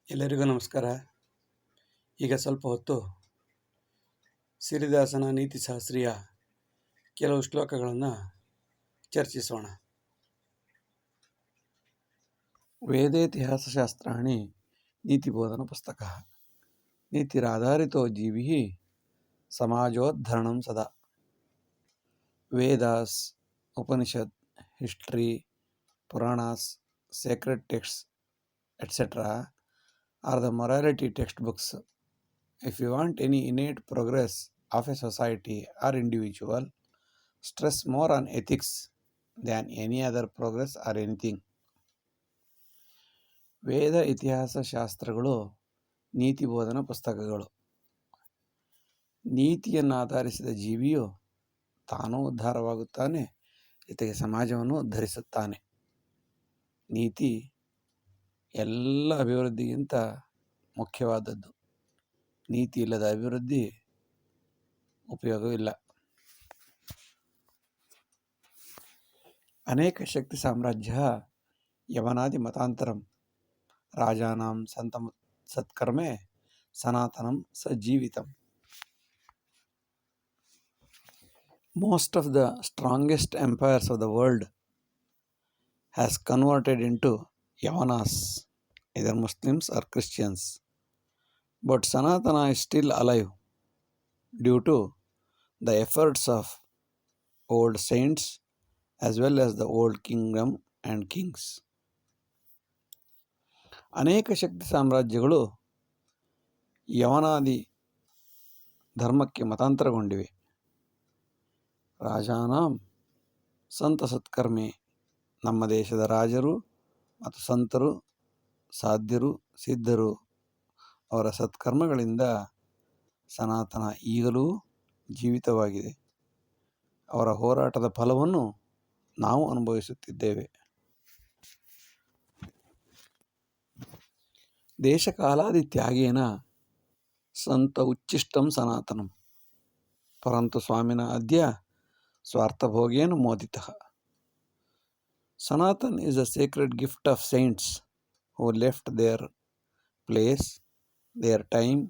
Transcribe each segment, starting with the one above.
ಎಲ್ಲರಿಗೂ ನಮಸ್ಕಾರ. ಈಗ ಸ್ವಲ್ಪ ಹೊತ್ತು ಸಿರಿದಾಸನ ನೀತಿಶಾಸ್ತ್ರೀಯ ಕೆಲವು ಶ್ಲೋಕಗಳನ್ನು ಚರ್ಚಿಸೋಣ. ವೇದೇತಿಹಾಸಶಾಸ್ತ್ರಾಣಿ ನೀತಿಬೋಧನ ಪುಸ್ತಕ. ನೀತಿರಾಧಾರಿತೋ ಜೀವಿ ಸಮಾಜೋದ್ಧರಣಂ ಸದಾ. Vedas, Upanishad, history, Puranas, sacred texts, etc. are the morality textbooks. If you want any innate progress of a society or individual, stress more on ethics than any other progress or anything. ವೇದ ಇತಿಹಾಸ ಶಾಸ್ತ್ರಗಳು ನೀತಿ ಬೋಧನ ಪುಸ್ತಕಗಳು. ನೀತಿಯನ್ನು ಆಧರಿಸಿದ ಜೀವಿಯು ತಾನೂ ಉದ್ಧಾರವಾಗುತ್ತಾನೆ, ಜೊತೆಗೆ ಸಮಾಜವನ್ನು ಉದ್ಧರಿಸುತ್ತಾನೆ. ನೀತಿ ಎಲ್ಲ ಅಭಿವೃದ್ಧಿಗಿಂತ ಮುಖ್ಯವಾದದ್ದು. ನೀತಿ ಇಲ್ಲದ ಅಭಿವೃದ್ಧಿ ಉಪಯೋಗವಿಲ್ಲ. ಅನೇಕ ಶಕ್ತಿ ಸಾಮ್ರಾಜ್ಯ ಯವನಾದಿ ಮತಾಂತರಂ ರಾಜಾನಾಂ ಸಂತಂ ಸತ್ಕರ್ಮೆ ಸನಾತನಂ ಸಜ್ಜೀವಿತಂ. Most of the strongest empires of the world has converted into Yavanas, either Muslims or Christians. But Sanatana is still alive due to the efforts of old saints as well as the old kingdom and kings. ಅನೇಕ ಶಕ್ತಿ ಸಾಮ್ರಾಜ್ಯಗಳು ಯವನಾದಿ ಧರ್ಮಕ್ಕೆ ಮತಾಂತರಗೊಂಡಿವೆ. ರಾಜಾನಾಂ ಸಂತ ಸತ್ಕರ್ಮೆ, ನಮ್ಮ ದೇಶದ ರಾಜರು ಮತ್ತು ಸಂತರು, ಸಾಧ್ಯರು, ಸಿದ್ಧರು ಅವರ ಸತ್ಕರ್ಮಗಳಿಂದ ಸನಾತನ ಈಗಲೂ ಜೀವಿತವಾಗಿದೆ. ಅವರ ಹೋರಾಟದ ಫಲವನ್ನು ನಾವು ಅನುಭವಿಸುತ್ತಿದ್ದೇವೆ. ದೇಶಕಾಲಾದಿ ತ್ಯಾಗೇನ ಸಂತ ಉಚ್ಚಿಷ್ಟಂ ಸನಾತನಂ ಪರಂತು ಸ್ವಾಮಿನ ಅದ್ಯ ಸ್ವಾರ್ಥಭೋಗೇನ ಮೋದಿತಃ. Sanatan is a sacred gift of saints who left their place, their time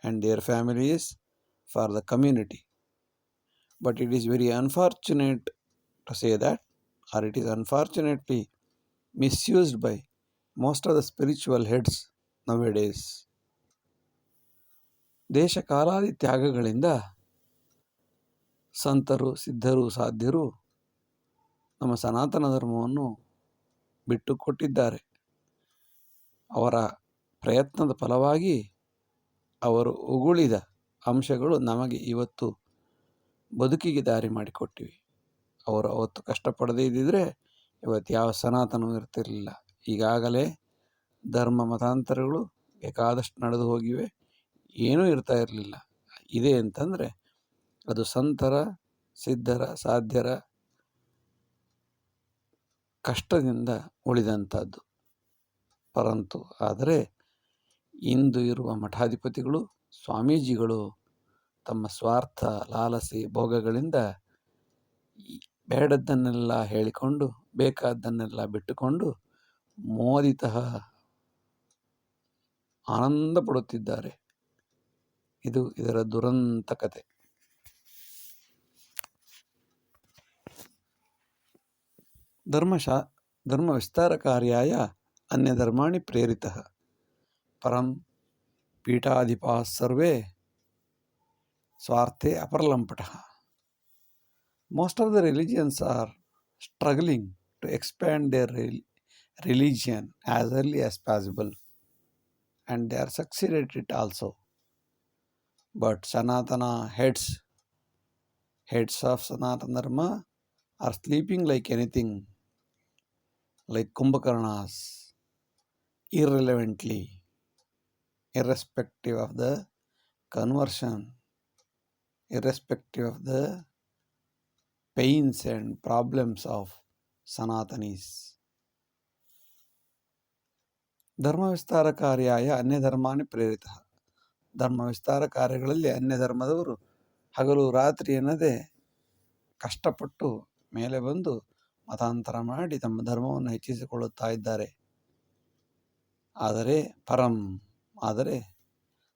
and their families for the community. But it is very unfortunate to say that, or it is unfortunately misused by most of the spiritual heads nowadays. ದೇಶ ಕಾಲಾದಿ ತ್ಯಾಗಗಳಿಂದ ಸಂತರು, ಸಿದ್ಧರು, ಸಾಧ್ಯರು ನಮ್ಮ ಸನಾತನ ಧರ್ಮವನ್ನು ಬಿಟ್ಟುಕೊಟ್ಟಿದ್ದಾರೆ. ಅವರ ಪ್ರಯತ್ನದ ಫಲವಾಗಿ ಅವರು ಉಗುಳಿದ ಅಂಶಗಳು ನಮಗೆ ಇವತ್ತು ಬದುಕಿಗೆ ದಾರಿ ಮಾಡಿಕೊಟ್ಟಿವೆ. ಅವರು ಅವತ್ತು ಕಷ್ಟಪಡದೇ ಇದ್ದಿದ್ರೆ ಇವತ್ತು ಯಾವ ಸನಾತನವೂ ಇರ್ತಿರಲಿಲ್ಲ. ಈಗಾಗಲೇ ಧರ್ಮ ಮತಾಂತರಗಳು ಬೇಕಾದಷ್ಟು ನಡೆದು ಹೋಗಿವೆ, ಏನೂ ಇರ್ತಾ ಇರಲಿಲ್ಲ. ಇದೆ ಅಂತಂದರೆ ಅದು ಸಂತರ, ಸಿದ್ಧರ, ಸಾಧ್ಯರ ಕಷ್ಟದಿಂದ ಉಳಿದಂಥದ್ದು. ಪರಂತು ಆದರೆ ಇಂದು ಇರುವ ಮಠಾಧಿಪತಿಗಳು, ಸ್ವಾಮೀಜಿಗಳು ತಮ್ಮ ಸ್ವಾರ್ಥ, ಲಾಲಸೆ, ಭೋಗಗಳಿಂದ ಬೇಡದ್ದನ್ನೆಲ್ಲ ಹೇಳಿಕೊಂಡು ಬೇಕಾದ್ದನ್ನೆಲ್ಲ ಬಿಟ್ಟುಕೊಂಡು ಮೋದಿತಃ ಆನಂದ ಪಡುತ್ತಿದ್ದಾರೆ. ಇದು ಇದರ ದುರಂತ ಕತೆ. ಧರ್ಮ ವಿಸ್ತಾರ ಕಾರ್ಯಾಯ ಅನ್ಯಧರ್ಮಾಣಿ ಪ್ರೇರಿತಃ ಪರಂ ಪೀಠಾಧಿಪಾಃ ಸರ್ವೇ ಸ್ವಾರ್ಥೆ ಅಪರಲಂಪಟಃ. Most of the religions are struggling to expand their religion as early as possible, and they are succeeded it also. But Sanatana heads of Sanatana Dharma are sleeping like anything, like Kumbhakarnas, irrelevantly, irrespective of the conversion, irrespective of the pains and problems of Sanatanis. ಧರ್ಮ ವಿಸ್ತಾರ ಕಾರ್ಯಾಯ ಅನ್ಯ ಧರ್ಮಾನಿ ಪ್ರೇರಿತ. ಧರ್ಮ ವಿಸ್ತಾರ ಕಾರ್ಯಗಳಲ್ಲಿ ಅನ್ಯ ಧರ್ಮದವರು ಹಗಲು ರಾತ್ರಿ ಎನ್ನದೆ ಕಷ್ಟಪಟ್ಟು ಮೇಲೆ ಬಂದು ಮತಾಂತರ ಮಾಡಿ ತಮ್ಮ ಧರ್ಮವನ್ನು ಹೆಚ್ಚಿಸಿಕೊಳ್ಳುತ್ತಾ ಇದ್ದಾರೆ. ಆದರೆ ಆದರೆ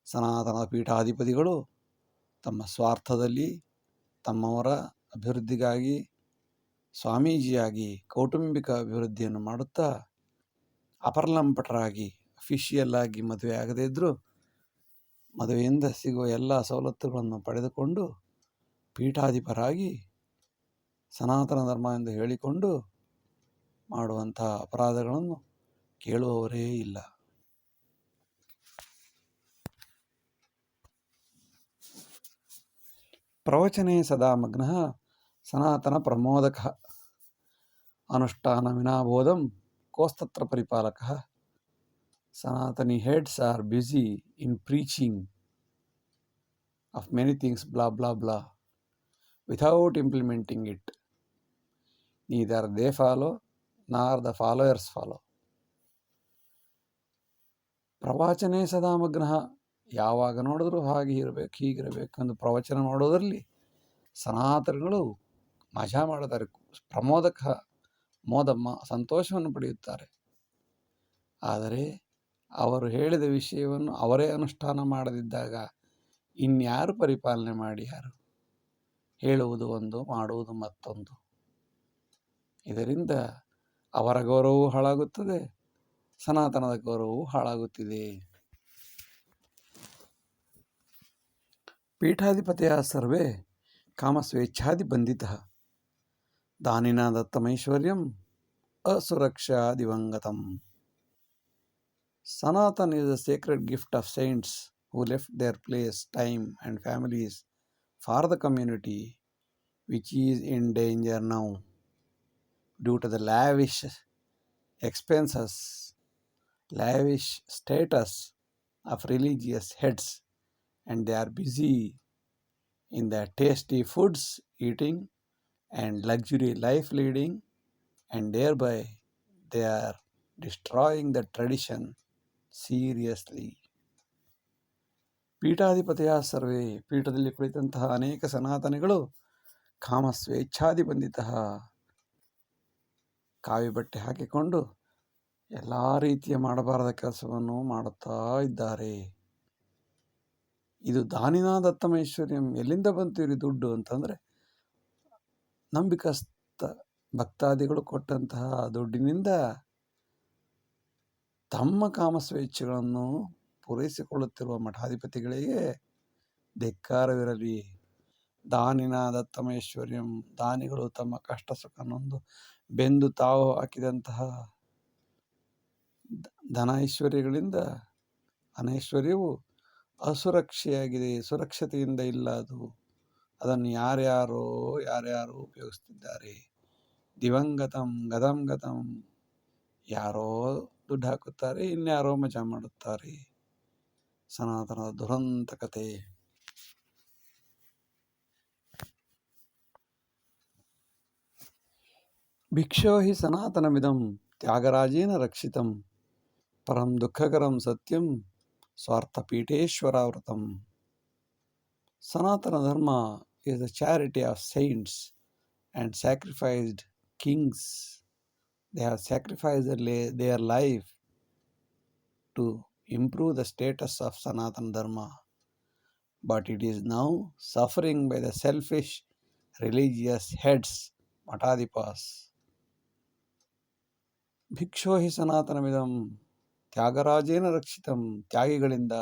ಸನಾತನ ಪೀಠಾಧಿಪತಿಗಳು ತಮ್ಮ ಸ್ವಾರ್ಥದಲ್ಲಿ ತಮ್ಮವರ ಅಭಿವೃದ್ಧಿಗಾಗಿ ಸ್ವಾಮೀಜಿಯಾಗಿ ಕೌಟುಂಬಿಕ ಅಭಿವೃದ್ಧಿಯನ್ನು ಮಾಡುತ್ತಾ ಅಪರ್ಲಂಪಟರಾಗಿ ಅಫಿಷಿಯಲ್ ಆಗಿ ಮದುವೆ ಆಗದೇ ಇದ್ದರೂ ಮದುವೆಯಿಂದ ಸಿಗುವ ಎಲ್ಲ ಸವಲತ್ತುಗಳನ್ನು ಪಡೆದುಕೊಂಡು ಪೀಠಾಧಿಪರಾಗಿ ಸನಾತನ ಧರ್ಮ ಎಂದು ಹೇಳಿಕೊಂಡು ಮಾಡುವಂಥ ಅಪರಾಧಗಳನ್ನು ಕೇಳುವವರೇ ಇಲ್ಲ. ಪ್ರವಚನೆ ಸದಾ ಮಗ್ನಃ ಸನಾತನ ಪ್ರಮೋದಕಃ ಅನುಷ್ಠಾನ ವಿನಾಬೋಧಂ ಕೋಸ್ತತ್ರ ಪರಿಪಾಲಕಃ. Sanatani heads are busy in preaching of many things, blah blah blah, without implementing it. Neither they follow nor the followers follow. ಪ್ರವಚನೆ ಸದಾ ಮಗ್ನಃ, ಯಾವಾಗ ನೋಡಿದ್ರೂ ಹಾಗೆ ಇರಬೇಕು ಹೀಗಿರಬೇಕು ಎಂದು ಪ್ರವಚನ ಮಾಡೋದರಲ್ಲಿ ಸನಾತನಗಳು ಮಜಾ ಮಾಡುತ್ತಾರೆ. ಪ್ರಮೋದಕ ಮೋದಮ್ಮ ಸಂತೋಷವನ್ನು ಪಡೆಯುತ್ತಾರೆ. ಆದರೆ ಅವರು ಹೇಳಿದ ವಿಷಯವನ್ನು ಅವರೇ ಅನುಷ್ಠಾನ ಮಾಡದಿದ್ದಾಗ ಇನ್ಯಾರು ಪರಿಪಾಲನೆ ಮಾಡಿ ಯಾರು? ಹೇಳುವುದು ಒಂದು, ಮಾಡುವುದು ಮತ್ತೊಂದು. ಇದರಿಂದ ಅವರ ಗೌರವವೂ ಹಾಳಾಗುತ್ತದೆ, ಸನಾತನದ ಗೌರವವೂ ಹಾಳಾಗುತ್ತಿದೆ. ಪೀಠಾಧಿಪತಿಯ ಸರ್ವೇ ಕಾಮಸ್ವೇಚ್ಛಾದಿ ಬಂಧಿತಃ ದಾನಿನಾ ದತ್ತಮೈಶ್ವರ್ಯಂ ಅಸುರಕ್ಷಾ ದಿವಂಗತಂ. Sanatana is a sacred gift of saints who left their place, time and families for the community which is in danger now due to the lavish expenses, lavish status of religious heads, and they are busy in the tasty foods eating and luxury life leading, and thereby they are destroying the tradition seriously. ಪೀಠಾಧಿಪತಿಯ ಸರ್ವೇ, ಪೀಠದಲ್ಲಿ ಕುಳಿತಂತಹ ಅನೇಕ ಸನಾತನಿಗಳು ಕಾಮ ಸ್ವೇಚ್ಛಾದಿ ಬಂಧಿತ, ಕಾವಿ ಬಟ್ಟೆ ಹಾಕಿಕೊಂಡು ಎಲ್ಲ ರೀತಿಯ ಮಾಡಬಾರದ ಕೆಲಸವನ್ನು ಮಾಡುತ್ತಾ ಇದ್ದಾರೆ. ಇದು ದಾನಿನಾ ದತ್ತಮೈಶ್ವರ್ಯಂ, ಎಲ್ಲಿಂದ ಬಂತು ಇರಿ ದುಡ್ಡು ಅಂತಂದರೆ ನಂಬಿಕಸ್ಥ ಭಕ್ತಾದಿಗಳು ಕೊಟ್ಟಂತಹ ದುಡ್ಡಿನಿಂದ ತಮ್ಮ ಕಾಮ ಸ್ವೇಚ್ಛೆಗಳನ್ನು ಪೂರೈಸಿಕೊಳ್ಳುತ್ತಿರುವ ಮಠಾಧಿಪತಿಗಳಿಗೆ ಧಿಕ್ಕಾರವಿರಲಿ. ದಾನಿನಾ ದತ್ತಮೈಶ್ವರ್ಯಂ, ದಾನಿಗಳು ತಮ್ಮ ಕಷ್ಟ ಸುಖನೊಂದು ಬೆಂದು ತಾವು ಹಾಕಿದಂತಹ ಧನ ಐಶ್ವರ್ಯಗಳಿಂದ ಅನೈಶ್ವರ್ಯವು ಅಸುರಕ್ಷೆಯಾಗಿದೆ, ಸುರಕ್ಷತೆಯಿಂದ ಇಲ್ಲ. ಅದನ್ನು ಯಾರ್ಯಾರೋ ಉಪಯೋಗಿಸ್ತಿದ್ದಾರೆ. ದಿವಂಗತಂ ಗದಂ ಗತಂ, ಯಾರೋ ದುಡ್ಡು ಹಾಕುತ್ತಾರೆ, ಇನ್ಯಾರೋ ಮಜಾ ಮಾಡುತ್ತಾರೆ. ಸನಾತನದ ದುರಂತ ಕತೆ. ಭಿಕ್ಷೋ ಹಿ ಸನಾತನಮಿದಂ ತ್ಯಾಗರಾಜೇನ ರಕ್ಷಿತಂ ಪರಂ ದುಃಖಕರಂ ಸತ್ಯಂ ಸ್ವಾರ್ಥಪೀಠೇಶ್ವರಾವೃತಂ. Sanatana Dharma is the charity of saints and sacrificed kings. They have sacrificed their life to improve the status of Sanatana Dharma, but it is now suffering by the selfish religious heads, Matadipas. ಭಿಕ್ಷೋ ಹಿ ಸನಾತನಮಿದಂ ತ್ಯಾಗರಾಜೇನ ರಕ್ಷಿತಂ, ತ್ಯಾಗಿಗಳಿಂದ,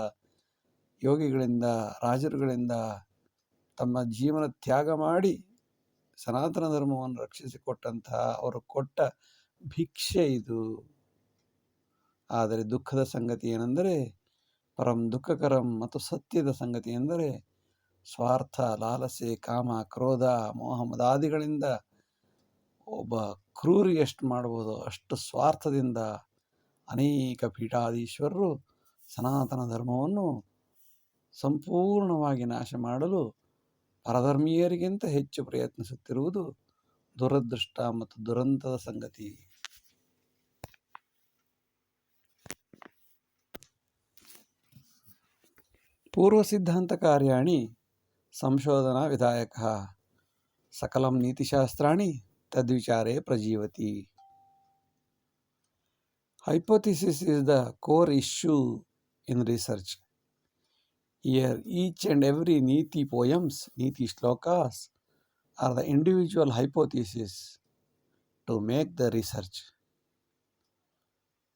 ಯೋಗಿಗಳಿಂದ, ರಾಜರುಗಳಿಂದ ತಮ್ಮ ಜೀವನ ತ್ಯಾಗ ಮಾಡಿ ಸನಾತನ ಧರ್ಮವನ್ನು ರಕ್ಷಿಸಿಕೊಟ್ಟಂತಹ ಅವರು ಕೊಟ್ಟ ಭಿಕ್ಷೆ ಇದು. ಆದರೆ ದುಃಖದ ಸಂಗತಿ ಏನೆಂದರೆ, ಪರಂ ದುಃಖಕರಂ, ಮತ್ತು ಸತ್ಯದ ಸಂಗತಿ ಎಂದರೆ ಸ್ವಾರ್ಥ, ಲಾಲಸೆ, ಕಾಮ, ಕ್ರೋಧ, ಮೋಹ ಮದಾದಿಗಳಿಂದ ಒಬ್ಬ ಕ್ರೂರಿ ಎಷ್ಟು ಮಾಡ್ಬೋದು ಅಷ್ಟು ಸ್ವಾರ್ಥದಿಂದ ಅನೇಕ ಪೀಠಾಧೀಶ್ವರರು ಸನಾತನ ಧರ್ಮವನ್ನು ಸಂಪೂರ್ಣವಾಗಿ ನಾಶ ಮಾಡಲು ಪರಧರ್ಮೀಯರಿಗಿಂತ ಹೆಚ್ಚು ಪ್ರಯತ್ನಿಸುತ್ತಿರುವುದು ದುರದೃಷ್ಟ ಮತ್ತು ದುರಂತದ ಸಂಗತಿ. ಪೂರ್ವಸಿದ್ಧಾಂತ ಕಾರ್ಯಾಣಿ ಸಂಶೋಧನಾ ವಿಧಾಯಕ ಸಕಲಂ ನೀತಿಶಾಸ್ತ್ರಾಣಿ ತದ್ವಿಚಾರೇ ಪ್ರಜೀವತಿ. Hypothesis is the core issue in research. Here, each and every Niti poems, Niti shlokas, are the individual hypothesis to make the research.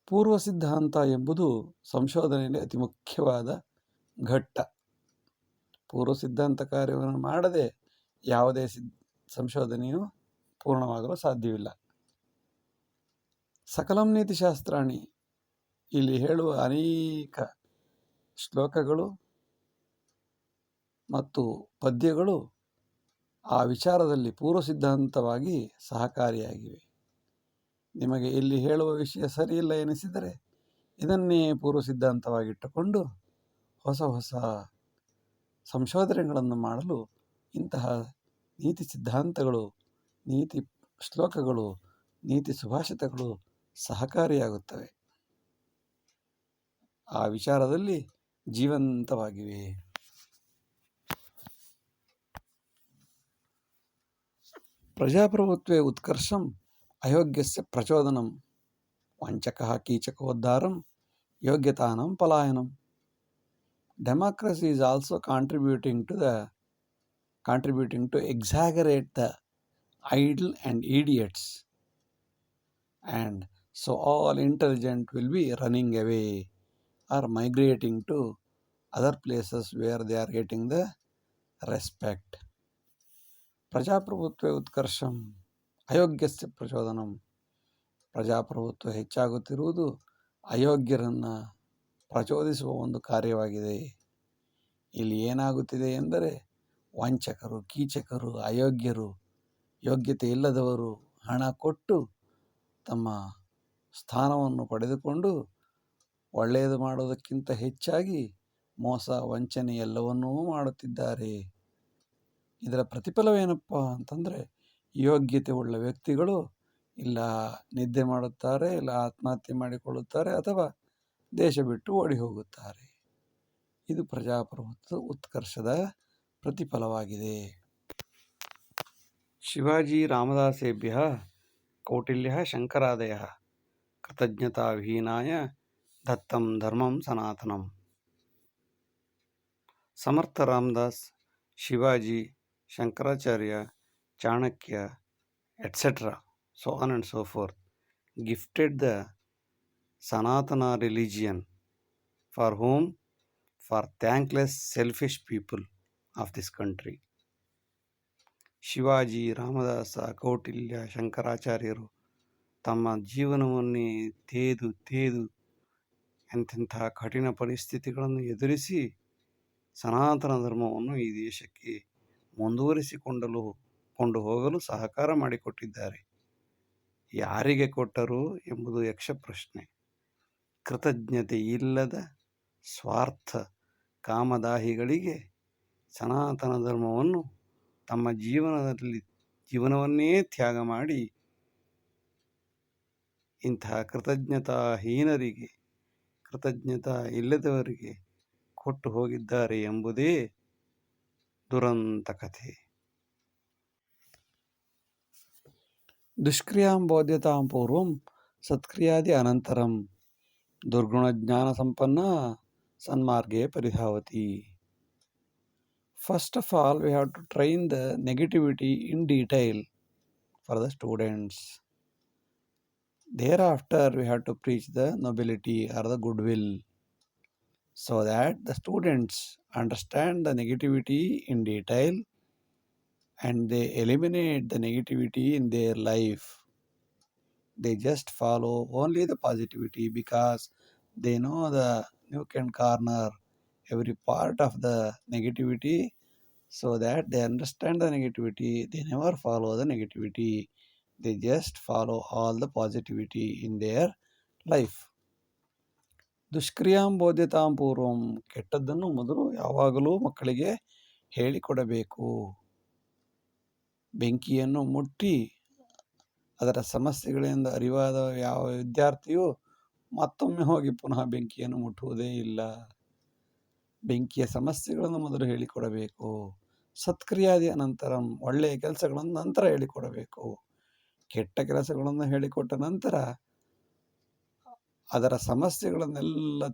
ಪೂರ್ವ ಸಿದ್ಧಾಂತ ಎಂಬುದು ಸಂಶೋಧನೆಯಲ್ಲಿ ಅತಿ ಮುಖ್ಯವಾದ ಘಟ್ಟ. ಪೂರ್ವ ಸಿದ್ಧಾಂತ ಕಾರ್ಯವನ್ನು ಮಾಡದೆ ಯಾವುದೇ ಸಂಶೋಧನೆಯು ಪೂರ್ಣವಾಗಲು ಸಾಧ್ಯವಿಲ್ಲ. ಸಕಲಂ ನೀತಿಶಾಸ್ತ್ರಾಣಿ, ಇಲ್ಲಿ ಹೇಳುವ ಅನೇಕ ಶ್ಲೋಕಗಳು ಮತ್ತು ಪದ್ಯಗಳು ಆ ವಿಚಾರದಲ್ಲಿ ಪೂರ್ವ ಸಿದ್ಧಾಂತವಾಗಿ ಸಹಕಾರಿಯಾಗಿವೆ. ನಿಮಗೆ ಇಲ್ಲಿ ಹೇಳುವ ವಿಷಯ ಸರಿಯಿಲ್ಲ ಎನಿಸಿದರೆ ಇದನ್ನೇ ಪೂರ್ವ ಸಿದ್ಧಾಂತವಾಗಿಟ್ಟುಕೊಂಡು ಹೊಸ ಹೊಸ ಸಂಶೋಧನೆಗಳನ್ನು ಮಾಡಲು ಇಂತಹ ನೀತಿ ಸಿದ್ಧಾಂತಗಳು, ನೀತಿ ಶ್ಲೋಕಗಳು, ನೀತಿ ಸುಭಾಷಿತಗಳು ಸಹಕಾರಿಯಾಗುತ್ತವೆ. ಆ ವಿಚಾರದಲ್ಲಿ ಜೀವಂತವಾಗಿವೆ. ಪ್ರಜಾಪ್ರಭುತ್ವೇ ಉತ್ಕರ್ಷಂ ಅಯೋಗ್ಯಸ್ಯ ಪ್ರಚೋದನಂ ವಂಚಕಃ ಕೀಚಕೋದ್ಧಾರಂ ಯೋಗ್ಯತಾನಂ ಪಲಾಯನಂ. Democracy is also contributing to exaggerate the idle and idiots, and so all intelligent will be running away or migrating to other places where they are getting the respect. ಪ್ರಜಾಪ್ರಭುತ್ವ ಉತ್ಕರ್ಷಂ ಅಯೋಗ್ಯಸ್ಯ ಪ್ರಚೋದನಂ. ಪ್ರಜಾಪ್ರಭುತ್ವ ಹೆಚ್ಚಾಗುತ್ತಿರುವುದು ಅಯೋಗ್ಯರನ್ನು ಪ್ರಚೋದಿಸುವ ಒಂದು ಕಾರ್ಯವಾಗಿದೆ. ಇಲ್ಲಿ ಏನಾಗುತ್ತಿದೆ ಎಂದರೆ ವಂಚಕರು, ಕೀಚಕರು, ಅಯೋಗ್ಯರು, ಯೋಗ್ಯತೆ ಇಲ್ಲದವರು ಹಣ ಕೊಟ್ಟು ತಮ್ಮ ಸ್ಥಾನವನ್ನು ಪಡೆದುಕೊಂಡು ಒಳ್ಳೆಯದು ಮಾಡೋದಕ್ಕಿಂತ ಹೆಚ್ಚಾಗಿ ಮೋಸ, ವಂಚನೆ ಎಲ್ಲವನ್ನೂ ಮಾಡುತ್ತಿದ್ದಾರೆ. ಇದರ ಪ್ರತಿಫಲವೇನಪ್ಪ ಅಂತಂದರೆ ಯೋಗ್ಯತೆ ಉಳ್ಳ ವ್ಯಕ್ತಿಗಳು ಇಲ್ಲ ನಿದ್ದೆ ಮಾಡುತ್ತಾರೆ, ಇಲ್ಲ ಆತ್ಮಹತ್ಯೆ ಮಾಡಿಕೊಳ್ಳುತ್ತಾರೆ, ಅಥವಾ ದೇಶ ಬಿಟ್ಟು ಓಡಿ ಹೋಗುತ್ತಾರೆ. ಇದು ಪ್ರಜಾಪ್ರಭುತ್ವ ಉತ್ಕರ್ಷದ ಪ್ರತಿಫಲವಾಗಿದೆ. ಶಿವಾಜಿ ರಾಮದಾಸೇಭ್ಯ ಕೌಟಿಲ್ಯ ಶಂಕರಾದಯ ಕೃತಜ್ಞತಾ ವಿಹೀನಾಯ ದತ್ತಂ ಧರ್ಮಂ ಸನಾತನಂ. ಸಮರ್ಥ Ramdas, Shivaji, Shankaracharya, Chanakya, etc., so on and so forth, gifted the Sanatana religion. For whom? For thankless, selfish people of this country. Shivaji, Ramadasa, Kautilya, ಶಂಕರಾಚಾರ್ಯರು ತಮ್ಮ ಜೀವನವನ್ನೇ ತೇದು ಎಂತೆಂಥ ಕಠಿಣ ಪರಿಸ್ಥಿತಿಗಳನ್ನು ಎದುರಿಸಿ ಸನಾತನ ಧರ್ಮವನ್ನು ಈ ದೇಶಕ್ಕೆ ಕೊಂಡು ಹೋಗಲು ಸಹಕಾರ ಮಾಡಿಕೊಟ್ಟಿದ್ದಾರೆ. ಯಾರಿಗೆ ಕೊಟ್ಟರು ಎಂಬುದು ಯಕ್ಷ ಪ್ರಶ್ನೆ. ಕೃತಜ್ಞತೆ ಇಲ್ಲದ ಸ್ವಾರ್ಥ ಕಾಮದಾಹಿಗಳಿಗೆ ಸನಾತನ ಧರ್ಮವನ್ನು ತಮ್ಮ ಜೀವನವನ್ನೇ ತ್ಯಾಗ ಮಾಡಿ ಇಂತಹ ಕೃತಜ್ಞತಾಹೀನರಿಗೆ, ಕೃತಜ್ಞತಾ ಇಲ್ಲದವರಿಗೆ ಕೊಟ್ಟು ಹೋಗಿದ್ದಾರೆ ಎಂಬುದೇ ದುರಂತ ಕಥೆ. ದುಷ್ಕ್ರಿಯಾಂ ಬೋಧ್ಯತಾಂ ಪೂರ್ವಂ ಸತ್ಕ್ರಿಯಾದಿ ಅನಂತರಂ ದುರ್ಗುಣಜ್ಞಾನ ಸಂಪನ್ನ ಸನ್ಮಾರ್ಗೇ ಪರಿಧಾವತಿ. First of all, we have to train the negativity in detail for the students. Thereafter, we have to preach the nobility or the goodwill, so that the students understand the negativity in detail and they eliminate the negativity in their life. They just follow only the positivity because they know the nook and corner, every part of the negativity, so that they understand the negativity. They never follow the negativity. They just follow all the positivity in their life. ದುಷ್ಕ್ರಿಯಾಂ ಬೋಧ್ಯತಾಂ ಪೂರ್ವಂ, ಕೆಟ್ಟದ್ದನ್ನು ಮೊದಲು ಯಾವಾಗಲೂ ಮಕ್ಕಳಿಗೆ ಹೇಳಿಕೊಡಬೇಕು. ಬೆಂಕಿಯನ್ನು ಮುಟ್ಟಿ ಅದರ ಸಮಸ್ಯೆಗಳಿಂದ ಅರಿವಾದ ಯಾವ ವಿದ್ಯಾರ್ಥಿಯು ಮತ್ತೊಮ್ಮೆ ಹೋಗಿ ಪುನಃ ಬೆಂಕಿಯನ್ನು ಮುಟ್ಟುವುದೇ ಇಲ್ಲ. ಬೆಂಕಿಯ ಸಮಸ್ಯೆಗಳನ್ನು ಮೊದಲು ಹೇಳಿಕೊಡಬೇಕು. ಸತ್ಕ್ರಿಯಾದಿ ಅನಂತರಂ, ಒಳ್ಳೆಯ ಕೆಲಸಗಳನ್ನು ನಂತರ ಹೇಳಿಕೊಡಬೇಕು. ಕೆಟ್ಟ ಕೆಲಸಗಳನ್ನು ಹೇಳಿಕೊಟ್ಟ ನಂತರ ಅದರ ಸಮಸ್ಯೆಗಳನ್ನೆಲ್ಲ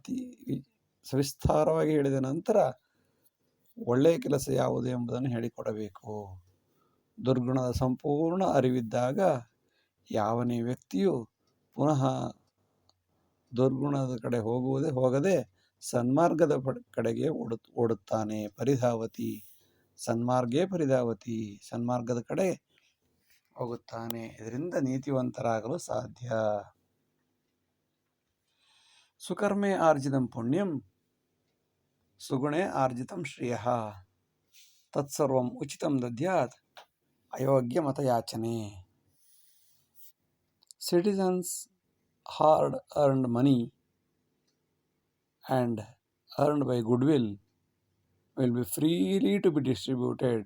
ಸವಿಸ್ತಾರವಾಗಿ ಹೇಳಿದ ನಂತರ ಒಳ್ಳೆಯ ಕೆಲಸ ಯಾವುದು ಎಂಬುದನ್ನು ಹೇಳಿಕೊಡಬೇಕು. ದುರ್ಗುಣದ ಸಂಪೂರ್ಣ ಅರಿವಿದ್ದಾಗ ಯಾವನೇ ವ್ಯಕ್ತಿಯು ಪುನಃ ದುರ್ಗುಣದ ಕಡೆ ಹೋಗದೆ ಸನ್ಮಾರ್ಗದ ಕಡೆಗೆ ಓಡುತ್ತಾನೆ. ಪರಿಧಾವತಿ ಸನ್ಮಾರ್ಗೇ ಪರಿಧಾವತಿ, ಸನ್ಮಾರ್ಗದ ಕಡೆ ಹೋಗುತ್ತಾನೆ. ಇದರಿಂದ ನೀತಿವಂತರಾಗಲು ಸಾಧ್ಯ. ಸುಕರ್ಮೆ ಆರ್ಜಿತಂ ಪುಣ್ಯಂ ಸುಗುಣೆ ಆರ್ಜಿತಂ ಶ್ರೇಯಃ ತತ್ಸರ್ವಂ ಉಚಿತಂ ದದ್ಯಾತ್ ಅಯೋಗ್ಯ ಮತಯಾಚನೆ. Citizens hard earned money and earned by goodwill will be freely to be distributed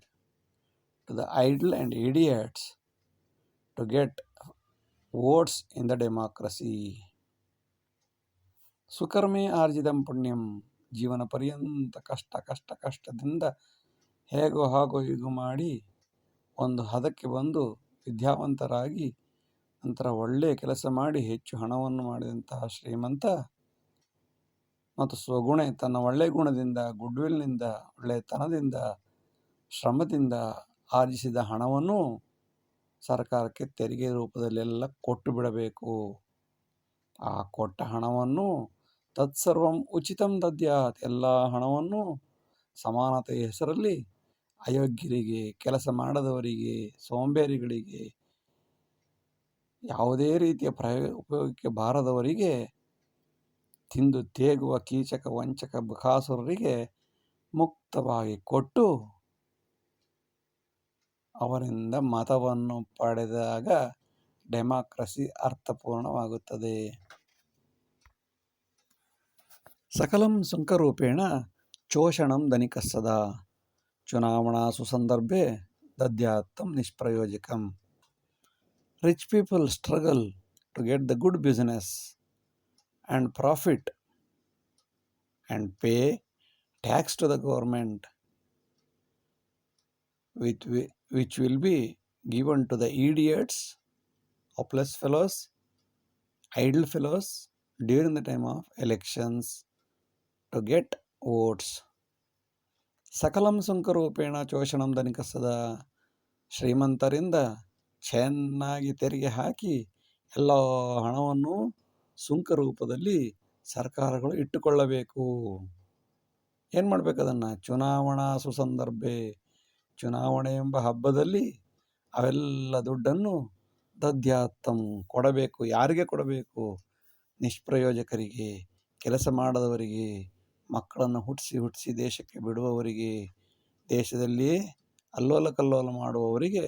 to the idle and idiots to get votes in the democracy. ಸುಕರ್ಮೆ ಆರ್ಜಿತಂ ಪುಣ್ಯಂ, ಜೀವನ ಪರ್ಯಂತ ಕಷ್ಟದಿಂದ ಹೇಗೋ ಹಾಗೋ ಹೀಗೋ ಮಾಡಿ ಒಂದು ಹದಕ್ಕೆ ಬಂದು ವಿದ್ಯಾವಂತರಾಗಿ ನಂತರ ಒಳ್ಳೆಯ ಕೆಲಸ ಮಾಡಿ ಹೆಚ್ಚು ಹಣವನ್ನು ಮಾಡಿದಂತಹ ಶ್ರೀಮಂತ ಮತ್ತು ಸ್ವಗುಣೆ ತನ್ನ ಒಳ್ಳೆಯ ಗುಣದಿಂದ, ಗುಡ್ವಿಲ್ನಿಂದ, ಒಳ್ಳೆಯತನದಿಂದ, ಶ್ರಮದಿಂದ ಆರ್ಜಿಸಿದ ಹಣವನ್ನು ಸರ್ಕಾರಕ್ಕೆ ತೆರಿಗೆ ರೂಪದಲ್ಲೆಲ್ಲ ಕೊಟ್ಟು ಬಿಡಬೇಕು. ಆ ಕೊಟ್ಟ ಹಣವನ್ನು ತತ್ಸರ್ವಂ ಉಚಿತಂ ದದ್ಯಾತ್, ಎಲ್ಲ ಹಣವನ್ನು ಸಮಾನತೆಯ ಹೆಸರಲ್ಲಿ ಅಯೋಗ್ಯರಿಗೆ, ಕೆಲಸ ಮಾಡದವರಿಗೆ, ಸೋಂಬೇರಿಗಳಿಗೆ, ಯಾವುದೇ ರೀತಿಯ ಉಪಯೋಗಕ್ಕೆ ಬಾರದವರಿಗೆ, ತಿಂದು ತೇಗುವ ಕೀಚಕ ವಂಚಕ ಬಕಾಸುರರಿಗೆ ಮುಕ್ತವಾಗಿ ಕೊಟ್ಟು ಅವರಿಂದ ಮತವನ್ನು ಪಡೆದಾಗ democracy ಅರ್ಥಪೂರ್ಣವಾಗುತ್ತದೆ. ಸಕಲಂ ಸುಂಕರೂಪೇಣ ಚೋಷಣಂ ಧನಿಕಸ್ಸದ ಚುನಾವಣಾಸು ಸಂದರ್ಭೆ ದದ್ಯಾತ್ತಂ ನಿಷ್ಪ್ರಯೋಜಕಂ. Rich people struggle to get the good business and profit and pay tax to the government, which will be given to the idiots, hopeless fellows, idle fellows during the time of elections to get votes. ಸಕಲಂ ಸುಂಕರೂಪೇಣ ಚೋಷಣಂ ಧನಿಕಸ್ಸದ, ಶ್ರೀಮಂತರಿಂದ ಚೆನ್ನಾಗಿ ತೆರಿಗೆ ಹಾಕಿ ಎಲ್ಲ ಹಣವನ್ನು ಸುಂಕ ರೂಪದಲ್ಲಿ ಸರ್ಕಾರಗಳು ಇಟ್ಟುಕೊಳ್ಳಬೇಕು. ಏನು ಮಾಡಬೇಕು ಅದನ್ನು? ಚುನಾವಣಾ ಸುಸಂದರ್ಭೆ, ಚುನಾವಣೆ ಎಂಬ ಹಬ್ಬದಲ್ಲಿ ಅವೆಲ್ಲ ದುಡ್ಡನ್ನು ದದ್ಯಾತ್ತಂ ಕೊಡಬೇಕು. ಯಾರಿಗೆ ಕೊಡಬೇಕು? ನಿಷ್ಪ್ರಯೋಜಕರಿಗೆ, ಕೆಲಸ ಮಾಡದವರಿಗೆ, ಮಕ್ಕಳನ್ನು ಹುಟ್ಟಿಸಿ ದೇಶಕ್ಕೆ ಬಿಡುವವರಿಗೆ, ದೇಶದಲ್ಲಿ ಅಲ್ಲೋಲ ಕಲ್ಲೋಲ ಮಾಡುವವರಿಗೆ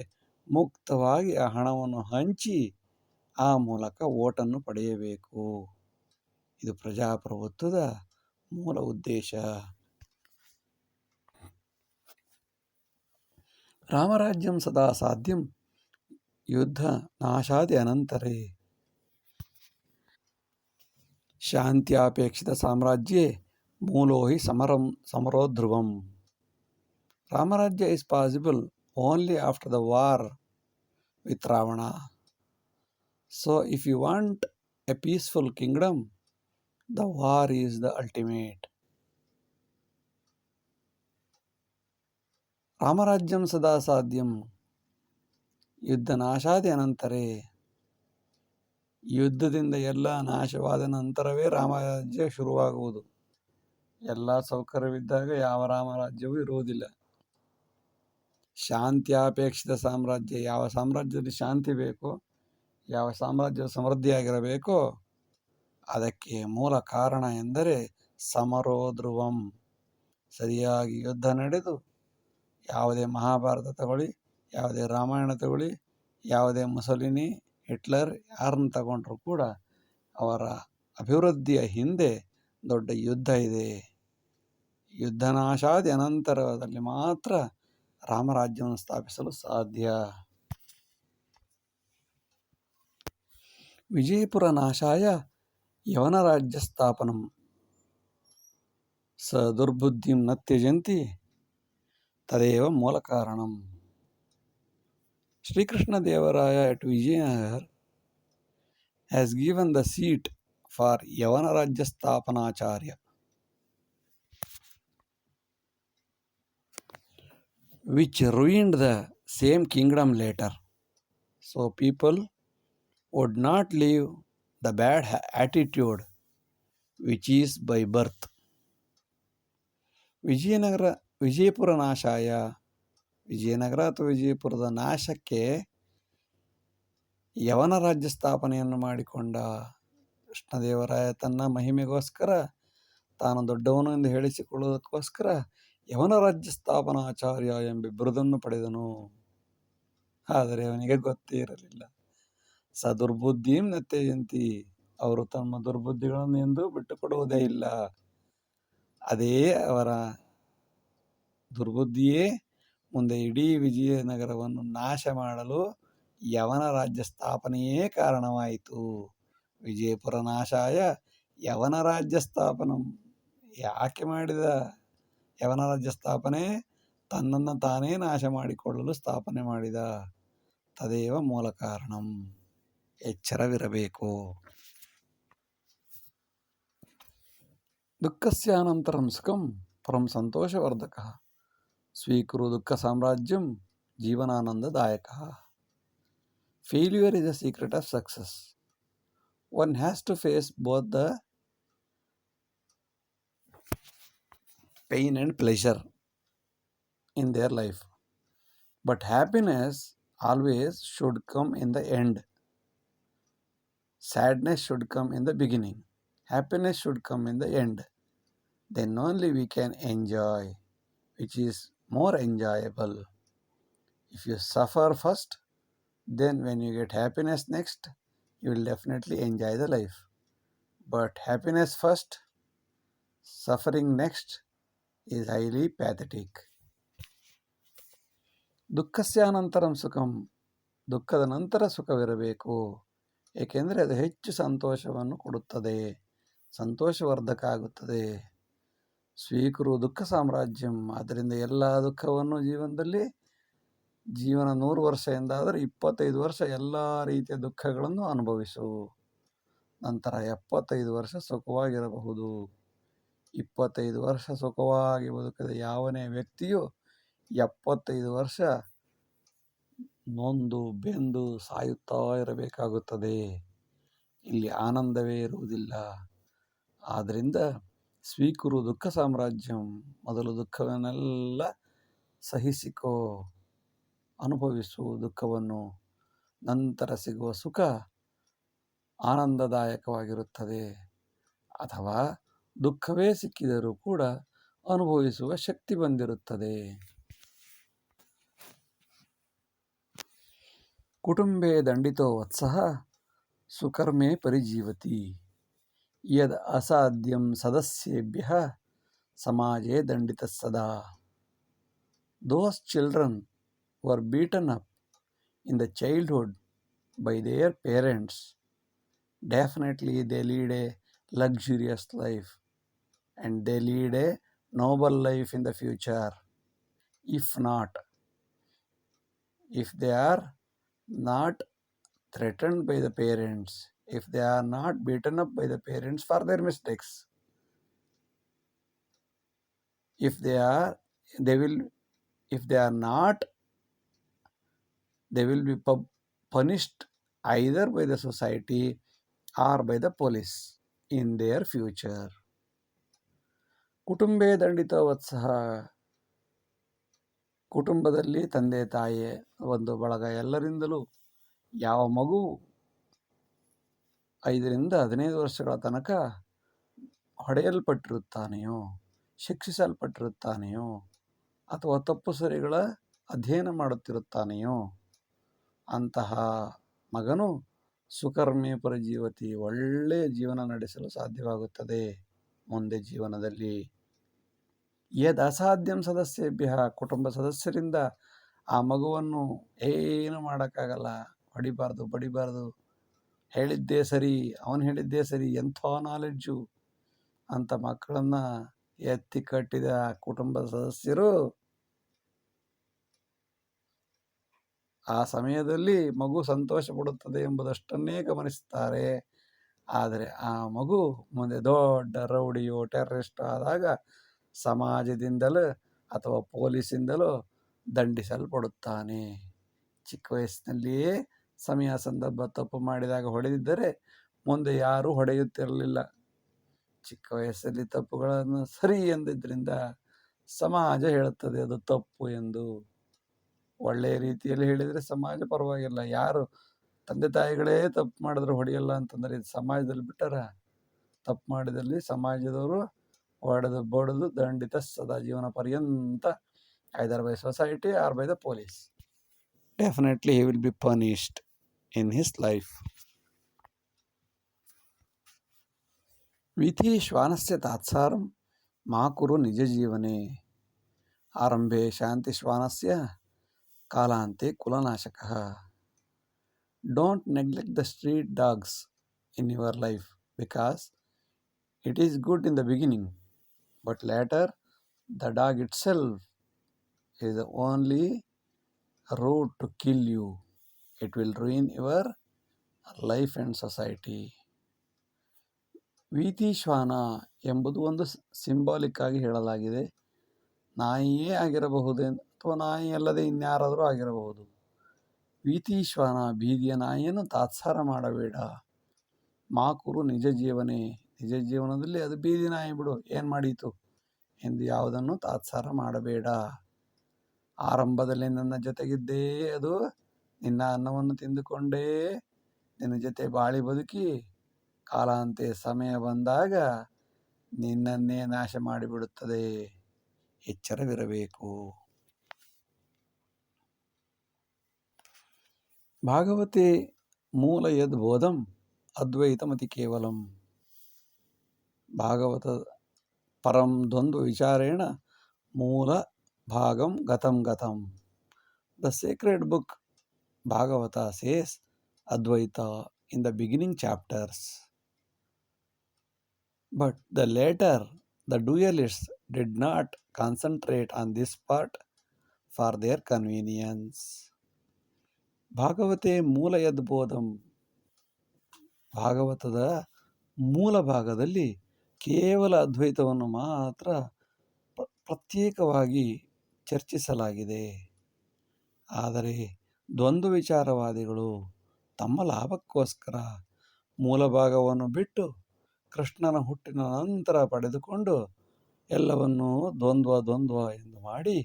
ಮುಕ್ತವಾಗಿ ಆ ಹಣವನ್ನು ಹಂಚಿ ಆ ಮೂಲಕ ಓಟನ್ನು ಪಡೆಯಬೇಕು. ಇದು ಪ್ರಜಾಪ್ರಭುತ್ವದ ಮೂಲ ಉದ್ದೇಶ. ರಾಮರಾಜ್ಯಂ ಸದಾ ಸಾಧ್ಯಂ ಯುದ್ಧ ನಾಶಾದಿ ಅನಂತರೇ ಶಾಂತ್ಯಾಪೇಕ್ಷಿತ ಸಾಮ್ರಾಜ್ಯೆ ಮೂಲೋ ಹಿ ಸಮರೋ ಧ್ರುವಂ. ರಾಮರಾಜ್ಯ is possible only after the war with Ravana. So if you want a peaceful kingdom, the war is the ultimate. ರಾಮರಾಜ್ಯಂ ಸದಾ ಸಾಧ್ಯಂ ಯುದ್ಧ ನಾಶಾದಿ ಅನಂತರೇ, ಯುದ್ಧದಿಂದ ಎಲ್ಲ ನಾಶವಾದ ನಂತರವೇ ರಾಮರಾಜ್ಯ ಶುರುವಾಗುವುದು. ಎಲ್ಲ ಸೌಕರ್ಯವಿದ್ದಾಗ ಯಾವ ರಾಮರಾಜ್ಯವೂ ಇರುವುದಿಲ್ಲ. ಶಾಂತ್ಯಾಪೇಕ್ಷಿತ ಸಾಮ್ರಾಜ್ಯ, ಯಾವ ಸಾಮ್ರಾಜ್ಯದಲ್ಲಿ ಶಾಂತಿ ಬೇಕೋ, ಯಾವ ಸಾಮ್ರಾಜ್ಯ ಸಮೃದ್ಧಿಯಾಗಿರಬೇಕೋ ಅದಕ್ಕೆ ಮೂಲ ಕಾರಣ ಎಂದರೆ ಸಮರೋ ಧ್ರುವಂ, ಸರಿಯಾಗಿ ಯುದ್ಧ ನಡೆದು, ಯಾವುದೇ ಮಹಾಭಾರತ ತಗೊಳ್ಳಿ, ಯಾವುದೇ ರಾಮಾಯಣ ತಗೊಳ್ಳಿ, ಯಾವುದೇ ಮುಸಲಿನಿ, ಹಿಟ್ಲರ್ ಯಾರನ್ನು ತಗೊಂಡ್ರೂ ಕೂಡ ಅವರ ಅಭಿವೃದ್ಧಿಯ ಹಿಂದೆ ದೊಡ್ಡ ಯುದ್ಧ ಇದೆ. ಯುದ್ಧನಾಶಾದಿ ಅನಂತರದಲ್ಲಿ ಮಾತ್ರ ರಾಮರಾಜ್ಯವನ್ನು ಸ್ಥಾಪಿಸಲು ಸಾಧ್ಯ. ವಿಜಯಪುರ ನಾಶಾಯ ಯವನರಾಜ್ಯ ಸ್ಥಾಪನಂ ಸ ದುರ್ಬುದ್ಧಿಂ ನ ತ್ಯಜಂತಿ ತದೇವ ಮೂಲ ಕಾರಣಂ. Srikrishna Devaraya at Vijayanagar has given the seat for ಯವನ ರಾಜ್ಯ ಸ್ಥಾಪನಾಚಾರ್ಯ, which ruined the same kingdom later. So people would not leave the bad attitude which is by birth. Vijayapura ನಾಶಾಯ, Vijayanagara ಅಥವಾ ವಿಜಯಪುರದ ನಾಶಕ್ಕೆ ಯವನ ರಾಜ್ಯ ಸ್ಥಾಪನೆಯನ್ನು ಮಾಡಿಕೊಂಡ ಕೃಷ್ಣದೇವರಾಯ ತನ್ನ ಮಹಿಮೆಗೋಸ್ಕರ, ತಾನು ದೊಡ್ಡವನು ಎಂದು ಹೇಳಿಸಿಕೊಳ್ಳುವುದಕ್ಕೋಸ್ಕರ ಯವನ ರಾಜ್ಯ ಸ್ಥಾಪನಾಚಾರ್ಯ ಎಂಬ ಬಿರುದನ್ನು ಪಡೆದನು. ಆದರೆ ಅವನಿಗೆ ಗೊತ್ತೇ ಇರಲಿಲ್ಲ. ದುರ್ಬುದ್ಧಿಂ ನ ತ್ಯಜಂತಿ, ಅವರು ತಮ್ಮ ದುರ್ಬುದ್ಧಿಗಳನ್ನು ಎಂದೂ ಬಿಟ್ಟುಕೊಡುವುದೇ ಇಲ್ಲ. ಅದೇ ಅವರ ದುರ್ಬುದ್ಧಿಯೇ ಮುಂದೆ ಇಡೀ ವಿಜಯನಗರವನ್ನು ನಾಶ ಮಾಡಲು ಯವನ ರಾಜ್ಯ ಸ್ಥಾಪನೆಯೇ ಕಾರಣವಾಯಿತು. ವಿಜಯಪುರ ನಾಶಾಯ ಯವನ ರಾಜ್ಯ ಸ್ಥಾಪನಂ. ಯಾಕೆ ಮಾಡಿದ ಯವನ ರಾಜ್ಯ ಸ್ಥಾಪನೆ? ತನ್ನನ್ನು ತಾನೇ ನಾಶ ಮಾಡಿಕೊಳ್ಳಲು ಸ್ಥಾಪನೆ ಮಾಡಿದ. ತದೇವ ಮೂಲ ಕಾರಣಂ. ಎಚ್ಚರವಿರಬೇಕು. ದುಃಖಸ್ಯಾನಂತರಂ ಸುಖಂ ಪರಂ ಸಂತೋಷವರ್ಧಕಃ. ಸ್ವೀಕುರು ದುಃಖ ಸಾಮ್ರಾಜ್ಯಂ ಜೀವನಾನಂದದಾಯಕಃ. Failure is a secret of success. One has to face both the pain and pleasure in their life. But happiness always should come in the end. Sadness should come in the beginning. Happiness should come in the end. Then only we can enjoy, which is more enjoyable. If you suffer first, then when you get happiness next, you will definitely enjoy the life. But happiness first, suffering next is highly pathetic. ದುಃಖಸ್ಯಾನಂತರಂ ಸುಖಂ. ದುಃಖದ ನಂತರ ಸುಖವಿರಬೇಕು. ಏಕೆಂದರೆ ಅದು ಹೆಚ್ಚು ಸಂತೋಷವನ್ನು ಕೊಡುತ್ತದೆ, ಸಂತೋಷವರ್ಧಕ ಆಗುತ್ತದೆ. ಸ್ವೀಕರು ದುಃಖ ಸಾಮ್ರಾಜ್ಯಂ. ಆದ್ದರಿಂದ ಎಲ್ಲ ದುಃಖವನ್ನು ಜೀವನದಲ್ಲಿ, ಜೀವನ 100 ವರ್ಷ ಎಂದಾದರೆ 25 ವರ್ಷ ಎಲ್ಲ ರೀತಿಯ ದುಃಖಗಳನ್ನು ಅನುಭವಿಸು. ನಂತರ 75 ವರ್ಷ ಸುಖವಾಗಿರಬಹುದು. 25 ವರ್ಷ ಸುಖವಾಗಿ ಬದುಕಿದ ಯಾವನೇ ವ್ಯಕ್ತಿಯು 75 ವರ್ಷ ನೊಂದು ಬೆಂದು ಸಾಯುತ್ತಾ ಇರಬೇಕಾಗುತ್ತದೆ. ಇಲ್ಲಿ ಆನಂದವೇ ಇರುವುದಿಲ್ಲ. ಆದ್ದರಿಂದ ಸ್ವೀಕುರು ದುಃಖ ಸಾಮ್ರಾಜ್ಯಂ. ಮೊದಲು ದುಃಖವನ್ನೆಲ್ಲ ಸಹಿಸಿಕೋ, ಅನುಭವಿಸು ದುಃಖವನ್ನು. ನಂತರ ಸಿಗುವ ಸುಖ ಆನಂದದಾಯಕವಾಗಿರುತ್ತದೆ. ಅಥವಾ ದುಃಖವೇ ಸಿಕ್ಕಿದರೂ ಕೂಡ ಅನುಭವಿಸುವ ಶಕ್ತಿ ಬಂದಿರುತ್ತದೆ. ಕುಟುಂಬೇ ದಂಡಿತೋ ವತ್ಸಃ ಸುಕರ್ಮೇ ಪರಿಜೀವತಿ. ಯದ್ ಅಸಾಧ್ಯಂ ಸದಸ್ಯೇಭ್ಯಃ ಸಮಾಜೇ ದಂಡಿತಃ ಸದಾ. Those children who are beaten up in the childhood by their parents, definitely they lead a luxurious life and they lead a noble life in the future. If not, if they are not threatened by the parents, if they are not beaten up by the parents for their mistakes, if they are not, they will be punished either by the society or by the police in their future. ಕುಟುಂಬೇ ದಂಡಿತ ವತ್ಸಃ. ಕುಟುಂಬದಲ್ಲಿ ತಂದೆ ತಾಯಿ ಒಂದು ಬಳಗ ಎಲ್ಲರಿಂದಲೂ ಯಾವ ಮಗು 5 ರಿಂದ 15 ವರ್ಷಗಳ ತನಕ ಹೊಡೆಯಲ್ಪಟ್ಟಿರುತ್ತಾನೆಯೋ, ಶಿಕ್ಷಿಸಲ್ಪಟ್ಟಿರುತ್ತಾನೆಯೋ, ಅಥವಾ ತಪ್ಪು ಸರಿಗಳ ಅಧ್ಯಯನ ಮಾಡುತ್ತಿರುತ್ತಾನೆಯೋ ಅಂತಹ ಮಗನು ಸುಕರ್ಮೇ ಪರಿಜೀವತಿ, ಒಳ್ಳೆಯ ಜೀವನ ನಡೆಸಲು ಸಾಧ್ಯವಾಗುತ್ತದೆ ಮುಂದೆ ಜೀವನದಲ್ಲಿ. ಯದ್ ಅಸಾಧ್ಯಂ ಸದಸ್ಯೇಭ್ಯ. ಕುಟುಂಬ ಸದಸ್ಯರಿಂದ ಆ ಮಗುವನ್ನು ಏನು ಮಾಡೋಕ್ಕಾಗಲ್ಲ, ಹೊಡಿಬಾರ್ದು, ಬಡಿಬಾರ್ದು, ಹೇಳಿದ್ದೇ ಸರಿ, ಅವನು ಹೇಳಿದ್ದೇ ಸರಿ, ಎಂಥ ನಾಲೆಡ್ಜು ಅಂತ ಮಕ್ಕಳನ್ನು ಎತ್ತಿ ಕಟ್ಟಿದ ಕುಟುಂಬದ ಸದಸ್ಯರು ಆ ಸಮಯದಲ್ಲಿ ಮಗು ಸಂತೋಷ ಪಡುತ್ತದೆ ಎಂಬುದಷ್ಟನ್ನೇ ಗಮನಿಸುತ್ತಾರೆ. ಆದರೆ ಆ ಮಗು ಮುಂದೆ ದೊಡ್ಡ ರೌಡಿಯೋ ಟೆರರಿಸ್ಟ್ ಆದಾಗ ಸಮಾಜದಿಂದಲೂ ಅಥವಾ ಪೊಲೀಸಿಂದಲೂ ದಂಡಿಸಲ್ಪಡುತ್ತಾನೆ. ಚಿಕ್ಕ ವಯಸ್ಸಿನಲ್ಲಿಯೇ ಸಮಯ ಸಂದರ್ಭ ತಪ್ಪು ಮಾಡಿದಾಗ ಹೊಡೆದಿದ್ದರೆ ಮುಂದೆ ಯಾರೂ ಹೊಡೆಯುತ್ತಿರಲಿಲ್ಲ. ಚಿಕ್ಕ ವಯಸ್ಸಲ್ಲಿ ತಪ್ಪುಗಳನ್ನು ಸರಿ ಎಂದಿದ್ದರಿಂದ ಸಮಾಜ ಹೇಳುತ್ತದೆ ಅದು ತಪ್ಪು ಎಂದು. ಒಳ್ಳೆಯ ರೀತಿಯಲ್ಲಿ ಹೇಳಿದರೆ ಸಮಾಜ ಪರವಾಗಿಲ್ಲ. ಯಾರು ತಂದೆ ತಾಯಿಗಳೇ ತಪ್ಪು ಮಾಡಿದ್ರೆ ಹೊಡೆಯಲ್ಲ ಅಂತಂದರೆ ಇದು ಸಮಾಜದಲ್ಲಿ ಬಿಟ್ಟರ, ತಪ್ಪು ಮಾಡಿದಲ್ಲಿ ಸಮಾಜದವರು ಹೊಡೆದು ಬಡಿದು ದಂಡಿತ ಸದಾ ಜೀವನ ಪರ್ಯಂತ, either by society or by the police. Definitely he will be punished in his life. ವಿಧಿ ಶ್ವಾನಸ್ಯ ತಾತ್ಸಾರಂ ಮಾ ಕುರು ನಿಜ ಜೀವನೆ ಆರಂಭೆ ಶಾಂತಿ ಶ್ವಾನಸ್ಯ ಕಾಲಾಂತೆ ಕುಲನಾಶಕಃ. Don't neglect the street dogs in your life because it is good in the beginning, but later the dog itself is the only road to kill you. It will ruin your life and society. ವೀತಿ ಶ್ವಾನ ಎಂಬುದು ಒಂದು symbolic ಆಗಿ ಹೇಳಲಾಗಿದೆ. ನಾಯಿಯೇ ಆಗಿರಬಹುದು ಅಥವಾ ನಾಯಿ ಅಲ್ಲದೆ ಇನ್ಯಾರಾದರೂ ಆಗಿರಬಹುದು. ವೀತಿ ಶ್ವಾನ ಬೀದಿಯ ನಾಯಿಯನ್ನು ತಾತ್ಸಾರ ಮಾಡಬೇಡ. ಮಾಕುರು ನಿಜ ಜೀವನೇ, ನಿಜ ಜೀವನದಲ್ಲಿ ಅದು ಬೀದಿ ನಾಯಿ ಬಿಡು, ಏನು ಮಾಡೀತು ಎಂದು ಯಾವುದನ್ನು ತಾತ್ಸಾರ ಮಾಡಬೇಡ. ಆರಂಭದಲ್ಲಿ ನನ್ನ ಜೊತೆಗಿದ್ದೇ ಅದು ನಿನ್ನ ಅನ್ನವನ್ನು ತಿಂದುಕೊಂಡೇ ನಿನ್ನ ಜೊತೆ ಬಾಳಿ ಬದುಕಿ ಕಾಲಾಂತೆ ಸಮಯ ಬಂದಾಗ ನಿನ್ನನ್ನೇ ನಾಶ ಮಾಡಿಬಿಡುತ್ತದೆ. ಎಚ್ಚರವಿರಬೇಕು. ಭಾಗವತೆ ಮೂಲ ಯದ್ ಬೋಧಂ ಅದ್ವೈತಮತಿ ಕೇವಲಂ. ಭಾಗವತ ಪರಂ ದ್ವಂದ್ವ ವಿಚಾರೇಣ ಮೂಲ ಭಾಗಂ ಗತಂ ಗತಂ. The sacred book Bhagavata says Advaita in the beginning chapters, but the later the dualists did not concentrate on this part for their convenience. ಭಾಗವತೆ ಮೂಲ ಯದ್ಬೋಧಂ, ಭಾಗವತದ ಮೂಲ ಭಾಗದಲ್ಲಿ ಕೇವಲ ಅದ್ವೈತವನ್ನು ಮಾತ್ರ ಪ್ರತ್ಯೇಕವಾಗಿ ಚರ್ಚಿಸಲಾಗಿದೆ. ಆದರೆ ದ್ವಂದ್ವ ವಿಚಾರವಾದಿಗಳು ತಮ್ಮ ಲಾಭಕ್ಕೋಸ್ಕರ ಮೂಲ ಭಾಗವನ್ನು ಬಿಟ್ಟು ಕೃಷ್ಣನ ಹುಟ್ಟಿನ ನಂತರ ಪಡೆದುಕೊಂಡು ಎಲ್ಲವನ್ನೂ ದ್ವಂದ್ವ ಎಂದು ಮಾಡಿ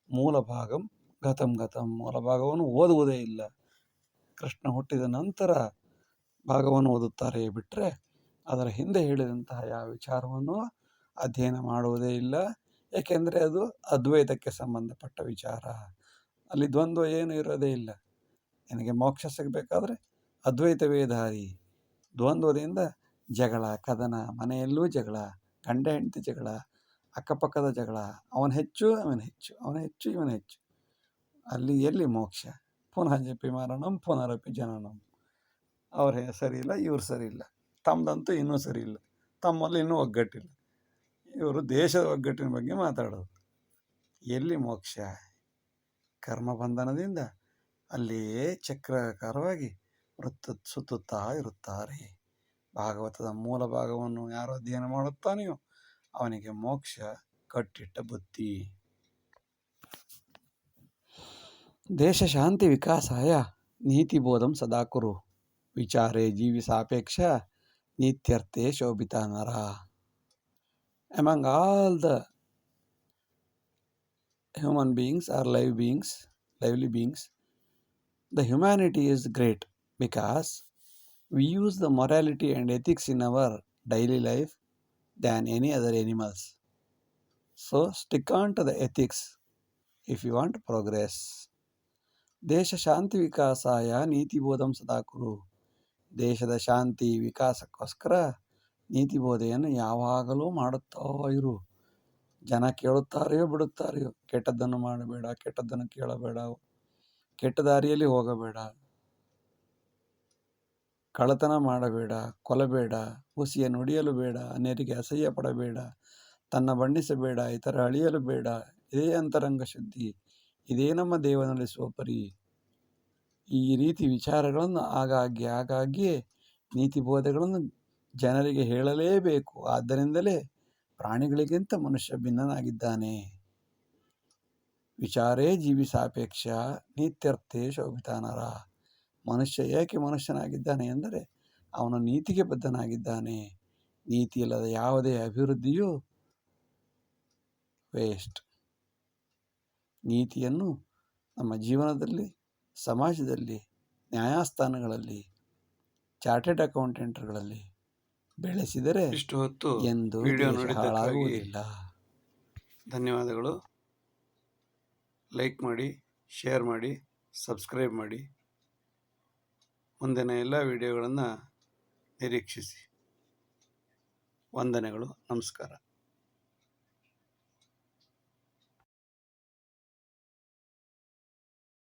ಮೂಲ ಭಾಗಂ ಗತಂ ಗತಂ, ಮೂಲ ಭಾಗವನ್ನು ಓದುವುದೇ ಇಲ್ಲ. ಕೃಷ್ಣ ಹುಟ್ಟಿದ ನಂತರ ಭಾಗವನ್ನು ಓದುತ್ತಾರೆ ಬಿಟ್ಟರೆ ಅದರ ಹಿಂದೆ ಹೇಳಿದಂತಹ ಯಾವ ವಿಚಾರವನ್ನು ಅಧ್ಯಯನ ಮಾಡುವುದೇ ಇಲ್ಲ. ಏಕೆಂದರೆ ಅದು ಅದ್ವೈತಕ್ಕೆ ಸಂಬಂಧಪಟ್ಟ ವಿಚಾರ. ಅಲ್ಲಿ ದ್ವಂದ್ವ ಏನು ಇರೋದೇ ಇಲ್ಲ. ನಿನಗೆ ಮೋಕ್ಷ ಸಿಗಬೇಕಾದ್ರೆ ಅದ್ವೈತವೇ ದಾರಿ. ದ್ವಂದ್ವದಿಂದ ಜಗಳ, ಕದನ, ಮನೆಯಲ್ಲೂ ಜಗಳ, ಗಂಡ ಹೆಂಡತಿ ಜಗಳ, ಅಕ್ಕಪಕ್ಕದ ಜಗಳ, ಅವನ ಹೆಚ್ಚು ಅವನ ಹೆಚ್ಚು, ಅವನ ಹೆಚ್ಚು ಇವನ ಹೆಚ್ಚು. ಅಲ್ಲಿ ಎಲ್ಲಿ ಮೋಕ್ಷ? ಪುನಃ ಜಪಿ ಮಾರಣಂ ಪುನರಪಿ ಜನನಂ. ಅವ್ರ ಸರಿ ಇಲ್ಲ, ಇವ್ರು ಸರಿ ಇಲ್ಲ, ತಮ್ಮದಂತೂ ಇನ್ನೂ ಸರಿ ಇಲ್ಲ, ತಮ್ಮಲ್ಲಿ ಇನ್ನೂ ಒಗ್ಗಟ್ಟಿಲ್ಲ. ಇವರು ದೇಶದ ಒಗ್ಗಟ್ಟಿನ ಬಗ್ಗೆ ಮಾತಾಡೋದು. ಎಲ್ಲಿ ಮೋಕ್ಷ? ಕರ್ಮಬಂಧನದಿಂದ ಅಲ್ಲಿಯೇ ಚಕ್ರಾಕಾರವಾಗಿ ಸುತ್ತುತ್ತಾ ಇರುತ್ತಾರೆ. ಭಾಗವತದ ಮೂಲ ಭಾಗವನ್ನು ಯಾರು ಅಧ್ಯಯನ ಮಾಡುತ್ತಾನೆಯೋ ಅವನಿಗೆ ಮೋಕ್ಷ ಕಟ್ಟಿಟ್ಟ ಬುತ್ತಿ. ದೇಶ ಶಾಂತಿ ವಿಕಾಸಾಯ ನೀತಿಬೋಧಂ ಸದಾ ಕುರು ವಿಚಾರೇ ಜೀವಿ ಸಾಪೇಕ್ಷ ನೀತ್ಯರ್ಥೆ ಶೋಭಿತ ನರ. Among all the human beings or lively beings, the humanity is great because we use the morality and ethics in our daily life than any other animals. So stick on to the ethics if you want progress. ದೇಶ ಶಾಂತಿ ವಿಕಾಸಾಯ ನೀತಿಬೋಧಂ ಸದಾ ಕುರು. ದೇಶದ ಶಾಂತಿ ವಿಕಾಸಕ್ಕೋಸ್ಕರ ನೀತಿಬೋಧೆಯನ್ನು ಯಾವಾಗಲೂ ಮಾಡುತ್ತಾ ಇರು. ಜನ ಕೇಳುತ್ತಾರೆಯೋ ಬಿಡುತ್ತಾರೆಯೋ, ಕೆಟ್ಟದ್ದನ್ನು ಮಾಡಬೇಡ, ಕೆಟ್ಟದ್ದನ್ನು ಕೇಳಬೇಡ, ಕೆಟ್ಟ ದಾರಿಯಲ್ಲಿ ಹೋಗಬೇಡ, ಕಳ್ಳತನ ಮಾಡಬೇಡ, ಕೊಲ್ಲಬೇಡ, ಹುಸಿಯ ನುಡಿಯಲು ಬೇಡ, ಅನ್ಯರಿಗೆ ಅಸಹ್ಯ ಪಡಬೇಡ, ತನ್ನ ಬಣ್ಣಿಸಬೇಡ, ಇತರ ಅಳಿಯಲು ಬೇಡ. ಇದೇ ಅಂತರಂಗ ಶುದ್ಧಿ, ಇದೇ ನಮ್ಮ ದೇವ ನಡೆಸುವ ಪರಿ. ಈ ರೀತಿ ವಿಚಾರಗಳನ್ನು ಆಗಾಗ್ಗೆ ನೀತಿ ಬೋಧೆಗಳನ್ನು ಜನರಿಗೆ ಹೇಳಲೇಬೇಕು. ಆದ್ದರಿಂದಲೇ ಪ್ರಾಣಿಗಳಿಗಿಂತ ಮನುಷ್ಯ ಭಿನ್ನನಾಗಿದ್ದಾನೆ. ವಿಚಾರೇ ಜೀವಿ ಸಾಪೇಕ್ಷ ನೀತ್ಯರ್ಥೇ ಶೋಭಿತಾನರ. ಮನುಷ್ಯ ಏಕೆ ಮನುಷ್ಯನಾಗಿದ್ದಾನೆ ಎಂದರೆ ಅವನು ನೀತಿಗೆ ಬದ್ಧನಾಗಿದ್ದಾನೆ. ನೀತಿ ಇಲ್ಲದ ಯಾವುದೇ ಅಭಿವೃದ್ಧಿಯೂ ವೇಸ್ಟ್. ನೀತಿಯನ್ನು ನಮ್ಮ ಜೀವನದಲ್ಲಿ, ಸಮಾಜದಲ್ಲಿ, ನ್ಯಾಯಸ್ಥಾನಗಳಲ್ಲಿ, ಚಾರ್ಟೆಡ್ ಅಕೌಂಟೆಂಟ್ಗಳಲ್ಲಿ ಬೆಳೆಸಿದರೆ ಇಷ್ಟು ಹೊತ್ತು ಎಂದು ವಿಡಿಯೋ ದೇಶ ನೋಡಿದ್ದಕ್ಕಾಗಿ ಹಾಳಾಗುವುದಿಲ್ಲ. ಧನ್ಯವಾದಗಳು. ಲೈಕ್ ಮಾಡಿ, ಶೇರ್ ಮಾಡಿ, ಸಬ್ಸ್ಕ್ರೈಬ್ ಮಾಡಿ. ಮುಂದಿನ ಎಲ್ಲ ವಿಡಿಯೋಗಳನ್ನು ನಿರೀಕ್ಷಿಸಿ. ವಂದನೆಗಳು. ನಮಸ್ಕಾರ.